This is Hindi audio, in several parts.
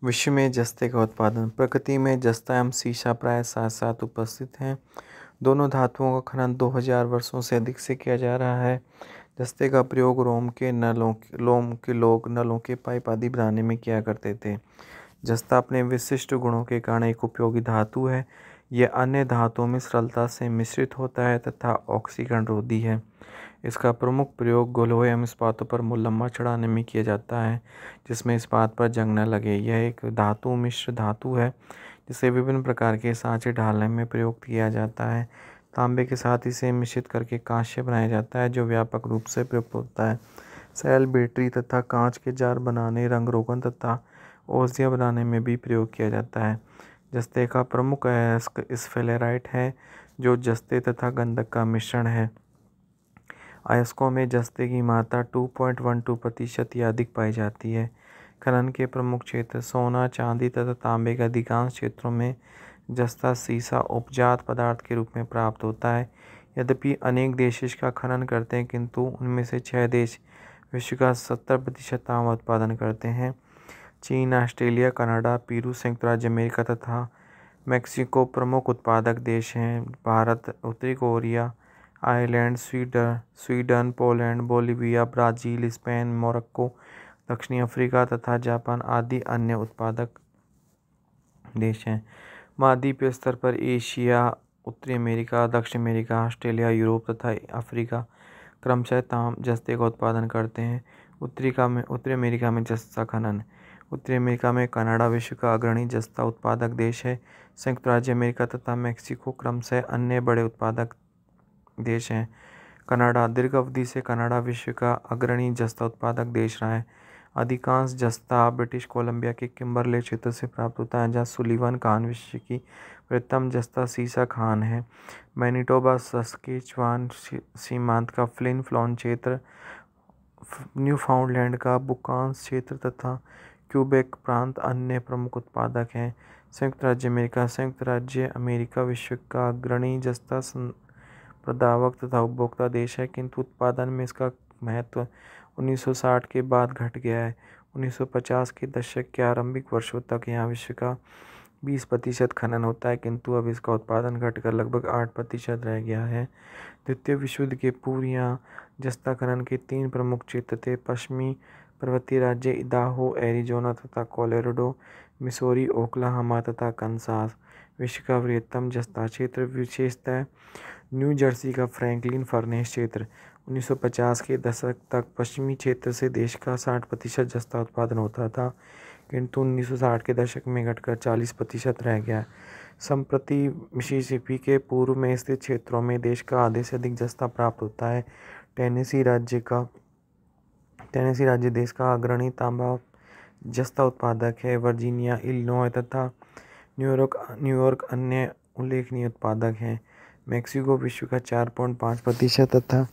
विश्व में जस्ते का उत्पादन। प्रकृति में जस्ता एवं सीसा प्राय साथ साथ उपस्थित हैं। दोनों धातुओं का खनन 2000 वर्षों से अधिक से किया जा रहा है। जस्ते का प्रयोग लोम के लोग नलों के पाइप आदि बनाने में किया करते थे। जस्ता अपने विशिष्ट गुणों के कारण एक उपयोगी धातु है। यह अन्य धातुओं में सरलता से मिश्रित होता है तथा ऑक्सीकरण रोधी है। इसका प्रमुख प्रयोग गोलों एवं इस्पातों पर मुलम्मा चढ़ाने में किया जाता है, जिसमें इस्पात पर जंग न लगे। यह एक धातु मिश्र धातु है जिसे विभिन्न प्रकार के सांचे ढालने में प्रयोग किया जाता है। तांबे के साथ इसे मिश्रित करके कांस्य बनाया जाता है, जो व्यापक रूप से प्रयुक्त होता है। सेल, बैटरी तथा कांच के जार बनाने, रंग रोगन तथा औषधियाँ बनाने में भी प्रयोग किया जाता है। जस्ते का प्रमुख अयस्क स्फेलेराइट है, जो जस्ते तथा गंधक का मिश्रण है। अयस्कों में जस्ते की मात्रा 2.12% या अधिक पाई जाती है। खनन के प्रमुख क्षेत्र सोना, चांदी तथा तांबे के अधिकांश क्षेत्रों में जस्ता सीसा उपजात पदार्थ के रूप में प्राप्त होता है। यद्यपि अनेक देश इसका खनन करते हैं, किंतु उनमें से 6 देश विश्व का 70% तांबा उत्पादन करते हैं। चीन, ऑस्ट्रेलिया, कनाडा, पेरू, संयुक्त राज्य अमेरिका तथा मेक्सिको प्रमुख उत्पादक देश हैं। भारत, उत्तरी Korea, Ireland, Sweden, Poland, Bolivia, Brazil, Spain, Morocco, दक्षिणी अफ्रीका तथा जापान आदि अन्य उत्पादक देश हैं। महाद्वीपीय स्तर पर एशिया, उत्तरी अमेरिका, दक्षिण अमेरिका, ऑस्ट्रेलिया, यूरोप तथा अफ्रीका क्रमशः जस्ते का उत्पादन करते हैं। उत्तरी अमेरिका में जस्ता खनन। उत्तरी अमेरिका में कनाडा विश्व का अग्रणी जस्ता उत्पादक देश है। संयुक्त राज्य अमेरिका तथा मेक्सिको क्रमशः अन्य बड़े उत्पादक देश हैं। कनाडा दीर्घ अवधि से कनाडा विश्व का अग्रणी जस्ता उत्पादक देश रहा है। अधिकांश जस्ता ब्रिटिश कोलंबिया के किम्बरले क्षेत्र से प्राप्त होता है, जहाँ सुलिवन खान विश्व की बृहत्तम जस्ता सीसा खान है। मैनिटोबा, सस्केचुआन सीमांत का फ्लिन फ्लॉन क्षेत्र, न्यूफाउंडलैंड का बुकान्स क्षेत्र तथा क्यूबेक प्रांत अन्य प्रमुख उत्पादक हैं। संयुक्त राज्य अमेरिका विश्व का अग्रणी जस्ता प्रदावक तथा उपभोक्ता देश है, किंतु उत्पादन में इसका महत्व 1960 के बाद घट गया है। 1950 के दशक के आरंभिक वर्षों तक यहाँ विश्व का 20% खनन होता है, किंतु अब इसका उत्पादन घटकर लगभग 8% रह गया है। द्वितीय विश्व युद्ध के पूर्व यहाँ जस्ता खनन के 3 प्रमुख क्षेत्र थे। पश्चिमी पर्वतीय राज्य इदाहो, एरिजोना तथा कोलोराडो, मिसौरी, ओक्लाहोमा तथा कंसास। विश्व का वृहत्तम जस्ता क्षेत्र विशेषतः न्यू जर्सी का फ्रैंकलिन फर्नेस क्षेत्र। 1950 के दशक तक पश्चिमी क्षेत्र से देश का 60% जस्ता उत्पादन होता था, किंतु 1960 के दशक में घटकर 40% रह गया। संप्रति मिसिसिपी के पूर्व में स्थित क्षेत्रों में देश का आधे से अधिक जस्ता प्राप्त होता है। टेनेसी राज्य देश का अग्रणी तांबा जस्ता उत्पादक है। वर्जीनिया, इलिनॉय तथा न्यूयॉर्क अन्य उल्लेखनीय उत्पादक हैं। मेक्सिको विश्व का 4.5% तथा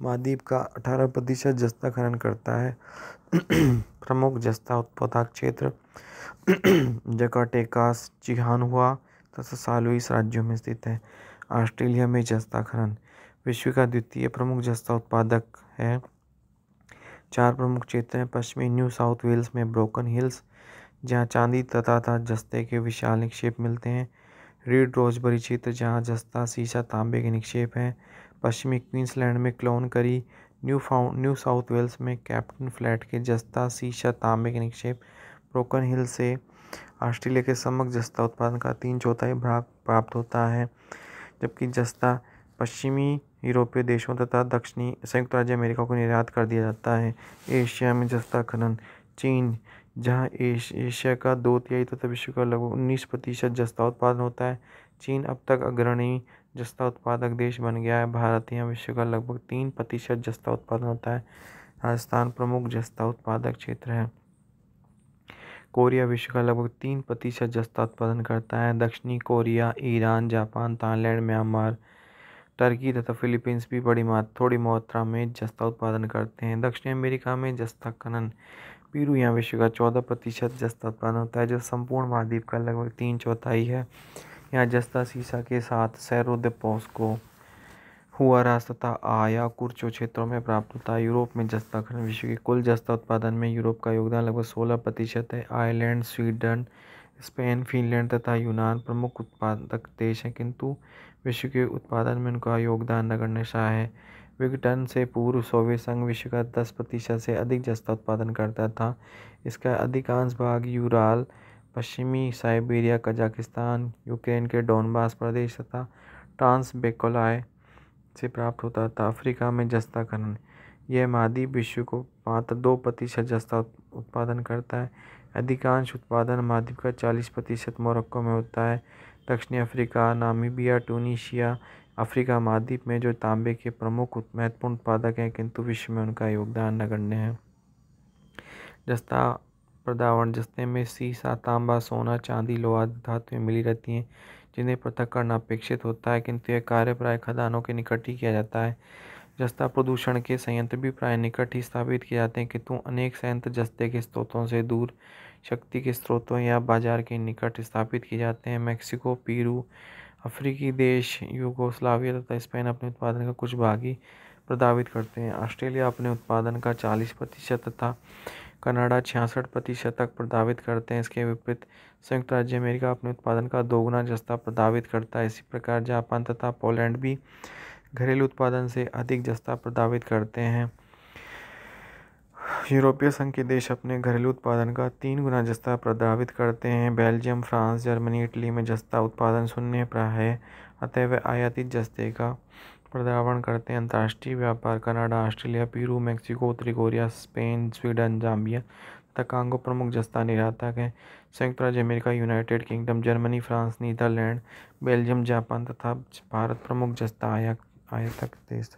महाद्वीप का 18% जस्ता खनन करता है। प्रमुख जस्ता उत्पादक क्षेत्र ज़ाकाटेकास, चिहानुहुआ तथा सान लुइस राज्यों में स्थित है। ऑस्ट्रेलिया में जस्ता खनन विश्व का द्वितीय प्रमुख जस्ता उत्पादक है। 4 प्रमुख क्षेत्र हैं। पश्चिमी न्यू साउथ वेल्स में ब्रोकन हिल्स, जहाँ चांदी तथा जस्ते के विशाल निक्षेप मिलते हैं। रीड रोजबरी क्षेत्र, जहाँ जस्ता सीसा तांबे के निक्षेप हैं। पश्चिमी क्वींसलैंड में क्लोनकरी, न्यू साउथ वेल्स में कैप्टन फ्लैट के जस्ता सीसा तांबे के निक्षेप। ब्रोकन हिल से ऑस्ट्रेलिया के समग्र जस्ता उत्पादन का 3/4 भाग प्राप्त होता है, जबकि जस्ता पश्चिमी यूरोपीय देशों तथा दक्षिणी संयुक्त राज्य अमेरिका को निर्यात कर दिया जाता है। एशिया में जस्ता खनन चीन, जहां एशिया का 2/3 तथा विश्व का लगभग 19% जस्ता उत्पादन होता है। चीन अब तक अग्रणी जस्ता उत्पादक देश बन गया है। भारत यहाँ विश्व का लगभग 3% जस्ता उत्पादन होता है। राजस्थान प्रमुख जस्ता उत्पादक क्षेत्र है। कोरिया विश्व का लगभग 3% जस्ता उत्पादन करता है। दक्षिणी Korea, Iran, Japan, Thailand, Myanmar, Turkey तथा फिलीपींस भी थोड़ी मात्रा में जस्ता उत्पादन करते हैं। दक्षिणी अमेरिका में जस्ता खनन पेरू यहाँ विश्व का 14% जस्ता उत्पादन होता है, जो संपूर्ण महाद्वीप का लगभग 3/4 है। यहाँ जस्ता सीसा के साथ सेरो दे पोस्को, हुआरास तथा आयाकुचो क्षेत्रों में प्राप्त होता है। यूरोप में जस्ता खनन विश्व के कुल जस्ता उत्पादन में यूरोप का योगदान लगभग 16% है। आयरलैंड, स्वीडन, स्पेन, फिनलैंड तथा यूनान प्रमुख उत्पादक देश हैं, किंतु विश्व के उत्पादन में उनका योगदान नगण्य सा है। विघटन से पूर्व सोवियत संघ विश्व का 10% से अधिक जस्ता उत्पादन करता था। इसका अधिकांश भाग यूराल, पश्चिमी साइबेरिया, कजाकिस्तान, यूक्रेन के डोनबास प्रदेश तथा ट्रांसबैकालाय से प्राप्त होता था। अफ्रीका में जस्ता खनन, यह महाद्वीप विश्व को मात्र 2% जस्ता उत्पादन करता है। अधिकांश उत्पादन महाद्वीप का 40% मोरक्को में होता है। दक्षिणी अफ्रीका, नामीबिया, ट्यूनीशिया अफ्रीका महाद्वीप में जो तांबे के प्रमुख महत्वपूर्ण उत्पादक हैं, किंतु विश्व में उनका योगदान नगण्य है। जस्ता प्रदावरण, जस्ते में सीसा, तांबा, सोना, चांदी, लोहा आदि धातुएं मिली रहती हैं, जिन्हें पृथक करना अपेक्षित होता है, किंतु यह कार्य प्राय खदानों के निकट ही किया जाता है। जस्ता प्रदूषण के संयंत्र भी प्राय निकट ही स्थापित किए जाते हैं, किंतु अनेक संयंत्र जस्ते के स्रोतों से दूर, शक्ति के स्रोतों या बाजार के निकट स्थापित किए जाते हैं। मैक्सिको, पेरू, अफ्रीकी देश, यूगोस्लाविया तथा स्पेन अपने उत्पादन का कुछ भाग ही प्रदावित करते हैं। ऑस्ट्रेलिया अपने उत्पादन का 40% तथा कनाडा 66% तक प्रदावित करते हैं। इसके विपरीत संयुक्त राज्य अमेरिका अपने उत्पादन का 2 गुना जस्ता प्रदावित करता है। इसी प्रकार जापान तथा पोलैंड भी घरेलू उत्पादन से अधिक जस्ता प्रदावित करते हैं। यूरोपीय संघ के देश अपने घरेलू उत्पादन का 3 गुना जस्ता प्रदावित करते हैं। बेल्जियम, फ्रांस, जर्मनी, इटली में जस्ता उत्पादन शून्य प्राय है, अतः वे आयातित जस्ते का प्रदावरण करते हैं। अंतर्राष्ट्रीय व्यापार, कनाडा, ऑस्ट्रेलिया, पेरू, मैक्सिको, उत्तरी कोरिया, स्पेन, स्वीडन, जाम्बिया तथा कांगो प्रमुख जस्ता निर्यातक हैं। संयुक्त राज्य America, United Kingdom, Germany, France, Netherland, Belgium, Japan तथा भारत प्रमुख जस्ता आयातक देश।